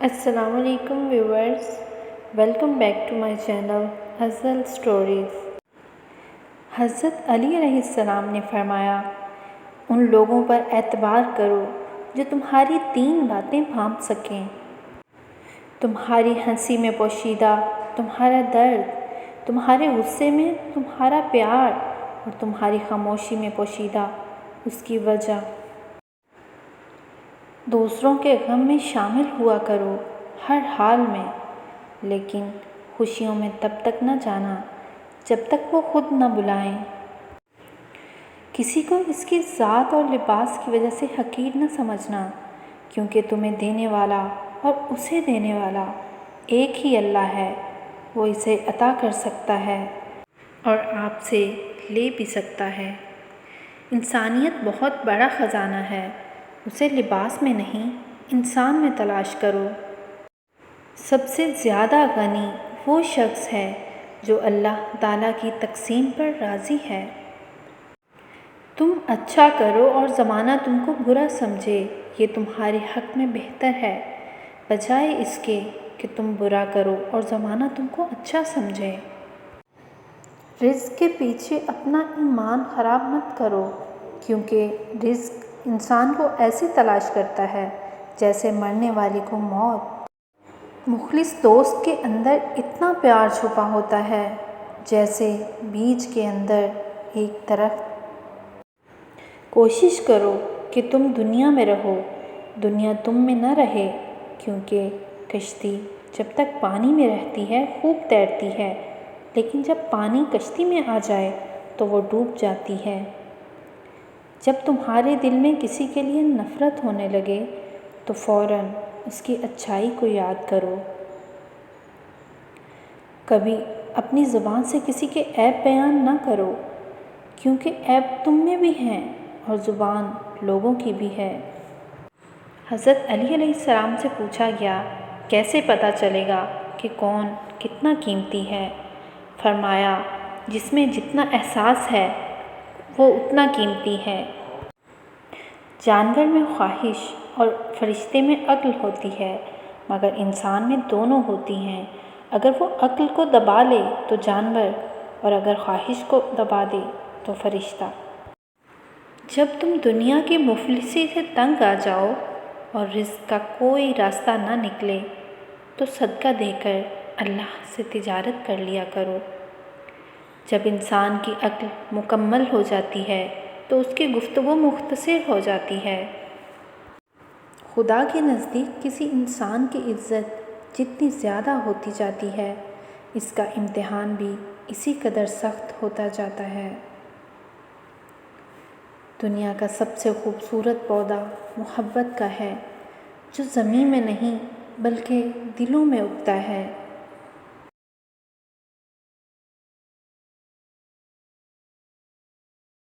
السلام علیکم viewers, welcome back to my channel ازل سٹوریز۔ حضرت علی علیہ السلام نے فرمایا، ان لوگوں پر اعتبار کرو جو تمہاری 3 باتیں بھانپ سکیں: تمہاری ہنسی میں پوشیدہ تمہارا درد، تمہارے غصے میں تمہارا پیار، اور تمہاری خاموشی میں پوشیدہ اس کی وجہ۔ دوسروں کے غم میں شامل ہوا کرو ہر حال میں، لیکن خوشیوں میں تب تک نہ جانا جب تک وہ خود نہ بلائیں۔ کسی کو اس کی ذات اور لباس کی وجہ سے حقیر نہ سمجھنا، کیونکہ تمہیں دینے والا اور اسے دینے والا ایک ہی اللہ ہے۔ وہ اسے عطا کر سکتا ہے اور آپ سے لے بھی سکتا ہے۔ انسانیت بہت بڑا خزانہ ہے، اسے لباس میں نہیں انسان میں تلاش کرو۔ سب سے زیادہ غنی وہ شخص ہے جو اللہ تعالیٰ کی تقسیم پر راضی ہے۔ تم اچھا کرو اور زمانہ تم کو برا سمجھے، یہ تمہارے حق میں بہتر ہے، بجائے اس کے کہ تم برا کرو اور زمانہ تم کو اچھا سمجھے۔ رزق کے پیچھے اپنا ایمان خراب مت کرو، کیونکہ رزق انسان کو ایسے تلاش کرتا ہے جیسے مرنے والے کو موت۔ مخلص دوست کے اندر اتنا پیار چھپا ہوتا ہے جیسے بیج کے اندر ایک درخت۔ کوشش کرو کہ تم دنیا میں رہو، دنیا تم میں نہ رہے، کیونکہ کشتی جب تک پانی میں رہتی ہے خوب تیرتی ہے، لیکن جب پانی کشتی میں آ جائے تو وہ ڈوب جاتی ہے۔ جب تمہارے دل میں کسی کے لیے نفرت ہونے لگے تو فوراً اس کی اچھائی کو یاد کرو۔ کبھی اپنی زبان سے کسی کے عیب بیان نہ کرو، کیونکہ عیب تم میں بھی ہیں اور زبان لوگوں کی بھی ہے۔ حضرت علی علیہ السلام سے پوچھا گیا، کیسے پتہ چلے گا کہ کون کتنا قیمتی ہے؟ فرمایا، جس میں جتنا احساس ہے وہ اتنا قیمتی ہے۔ جانور میں خواہش اور فرشتے میں عقل ہوتی ہے، مگر انسان میں دونوں ہوتی ہیں۔ اگر وہ عقل کو دبا لے تو جانور، اور اگر خواہش کو دبا دے تو فرشتہ۔ جب تم دنیا کی مفلسی سے تنگ آ جاؤ اور رزق کا کوئی راستہ نہ نکلے تو صدقہ دے کر اللہ سے تجارت کر لیا کرو۔ جب انسان کی عقل مکمل ہو جاتی ہے تو اس کی گفتگو مختصر ہو جاتی ہے۔ خدا کے نزدیک کسی انسان کی عزت جتنی زیادہ ہوتی جاتی ہے، اس کا امتحان بھی اسی قدر سخت ہوتا جاتا ہے۔ دنیا کا سب سے خوبصورت پودا محبت کا ہے، جو زمین میں نہیں بلکہ دلوں میں اگتا ہے۔